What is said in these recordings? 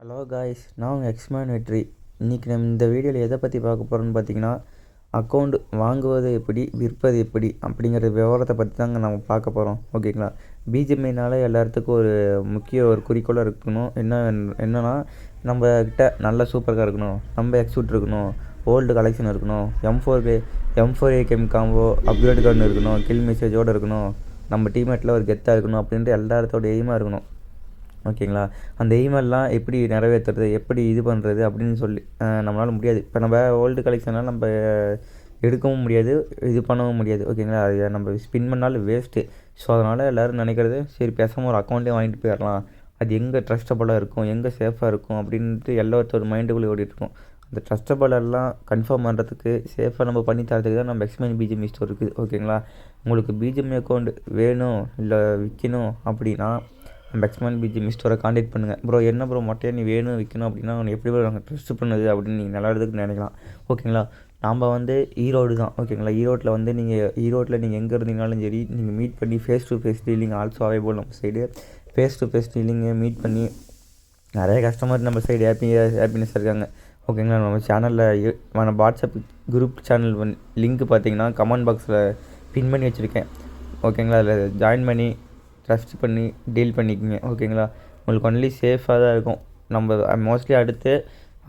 Hello guys, நான் உங்கள் எக்ஸ்மேன் வெற்றி. இன்றைக்கி நம்ம இந்த வீடியோவில் எதை பற்றி பார்க்க போகிறோன்னு பார்த்தீங்கன்னா, அக்கௌண்ட் வாங்குவது எப்படி, விற்பது எப்படி அப்படிங்கிற விவரத்தை பற்றி தாங்க நம்ம பார்க்க போகிறோம். ஓகேங்களா? பிஜிஎம்ஐனால எல்லாத்துக்கும் ஒரு முக்கிய ஒரு குறிக்கோளாக இருக்கணும். என்னென்னா நம்மக்கிட்ட நல்ல சூப்பர் கார் இருக்கணும், நம்ம எக்ஸூட் இருக்கணும், ஓல்டு கலெக்ஷன் இருக்கணும், M4A4 காம்போ அப்கிரேட் கார்டு இருக்கணும், கில் மெசேஜோடு இருக்கணும், நம்ம டீம்மேட்டில் ஒரு கெத்தாக இருக்கணும் அப்படின்ட்டு எல்லாத்தோட எய்மாக இருக்கணும். ஓகேங்களா? அந்த எய்மெல்லாம் எப்படி நிறைவேற்றுறது, எப்படி இது பண்ணுறது அப்படின்னு சொல்லி நம்மளால் முடியாது. இப்போ நம்ம ஓல்டு கலெக்ஷனால் நம்ம எடுக்கவும் முடியாது, இது பண்ணவும் முடியாது. ஓகேங்களா? அது நம்ம ஸ்பின் பண்ணாலும் வேஸ்ட்டு. ஸோ அதனால் எல்லோரும் நினைக்கிறது, சரி பேசாமல் ஒரு அக்கௌண்ட்டே வாங்கிட்டு போயிடலாம், அது எங்கே ட்ரஸ்டபுளாக இருக்கும், எங்கே சேஃபாக இருக்கும் அப்படின்ட்டு எல்லாத்தோட மைண்டுக்குள்ளே ஓடிட்டுருக்கும். அந்த ட்ரஸ்டபுளெல்லாம் கன்ஃபார்ம் பண்ணுறதுக்கு, சேஃபாக நம்ம பண்ணி தரதுக்கு தான் நம்ம எக்ஸ்மேன் பிஜிஎம்ஐ ஸ்டோர் இருக்குது. ஓகேங்களா? உங்களுக்கு பிஜிஎம்ஐ அக்கௌண்ட் வேணும் இல்லை விற்கணும் அப்படின்னா நம்ம எக்ஸ்மேன் பிஜிஎம்ஐ ஸ்டோரை காண்டாக்ட் பண்ணுங்கள். ப்ரோ என்ன ப்ரோ மொட்டையாக நீ வேணும் விற்கணும் அப்படின்னா அவனை எப்படி நாங்கள் ட்ரஸ்ட் பண்ணுது அப்படின்னு நீங்கள் நல்லா இடத்துக்கு நினைக்கலாம். ஓகேங்களா? நாம் ஈரோடு தான். ஓகேங்களா? ஈரோட்டில் நீங்கள் எங்கே இருந்தீங்கனாலும் சரி, நீங்கள் மீட் பண்ணி face to face dealing also available. நம்ம சைடு ஃபேஸ் டு ஃபேஸ் டீலிங்கை மீட் பண்ணி நிறைய கஸ்டமர் நம்ம சைடு ஹாப்பினஸ் இருக்காங்க. ஓகேங்களா? நம்ம சேனலில் நம்ம வாட்ஸ்அப் குரூப் சேனல் லிங்க் பார்த்தீங்கன்னா கமெண்ட் பாக்ஸில் பின் பண்ணி வச்சுருக்கேன். ஓகேங்களா? அதில் ஜாயின் பண்ணி ட்ரஸ்ட் பண்ணி டீல் பண்ணிக்கோங்க. ஓகேங்களா? உங்களுக்கு ஒன்லி சேஃபாக தான் இருக்கும். நம்ம மோஸ்ட்லி அடுத்து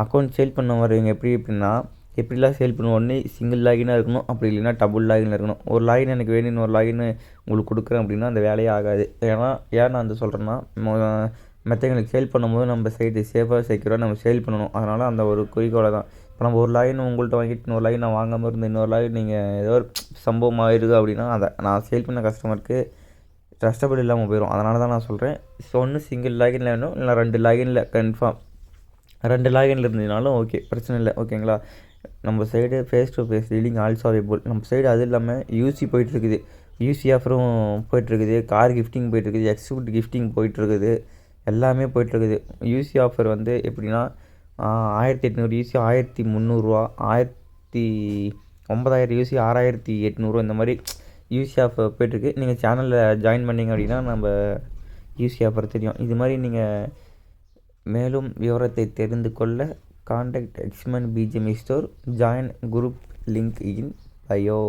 அக்கௌண்ட் சேல் பண்ண வருவீங்க எப்படின்னா எப்படிலாம் சேல் பண்ணுவோம், ஒன்று சிங்கிள் லாகினாக இருக்கணும், அப்படி இல்லைன்னா டபுள் லாகின் இருக்கணும். ஒரு லாகின் எனக்கு வேணும்னு ஒரு லாகின் உங்களுக்கு கொடுக்குறேன் அப்படின்னா அந்த வேலையே ஆகாது. ஏன் நான் வந்து சொல்கிறேன்னா, மற்றவங்களுக்கு சேல் பண்ணும்போது நம்ம சைடு சேஃபாக செக்யூராக நம்ம சேல் பண்ணணும். அதனால் அந்த ஒரு குறிக்கோளை தான். இப்போ நம்ம ஒரு லாகின் உங்கள்கிட்ட வாங்கிட்டு இன்னொரு லாகின் நான் வாங்காமல் இருந்து இன்னொரு லாகின் நீங்கள் ஏதோ ஒரு சம்பவம் ஆகிடுது அப்படின்னா அதை நான் சேல் பண்ண கஸ்டமருக்கு ட்ரஸ்டபிள் இல்லாமல் போயிடும். அதனால தான் நான் சொல்கிறேன், ஸோ ஒன்று சிங்கிள் லாகின்ல வேணும், இல்லை 2 லாகினில் கன்ஃபார்ம். 2 லாகின்ல இருந்ததுனாலும் ஓகே, பிரச்சனை இல்லை. ஓகேங்களா? நம்ம side face to face dealing also available. நம்ம சைடு அது இல்லாமல் யூசி போயிட்டுருக்குது, யூசி ஆஃபரும் போயிட்டுருக்குது, கார் கிஃப்டிங் போயிட்டுருக்குது, எக்ஸிக்யூட் கிஃப்டிங் போயிட்டுருக்குது, எல்லாமே போயிட்டுருக்குது. யூசி ஆஃபர் வந்து எப்படின்னா 1800 யூசி 1300 9000 யூசி 6800 இந்த மாதிரி யூசி ஆஃபர் போய்ட்டுருக்கு. நீங்கள் சேனலில் ஜாயின் பண்ணிங்க அப்படின்னா நம்ம யூசி ஆஃபர் தெரியும். இது மாதிரி நீங்கள் மேலும் விவரத்தை தெரிந்து கொள்ள contact எக்ஸ்மேன் BGMI store, join group link in bio.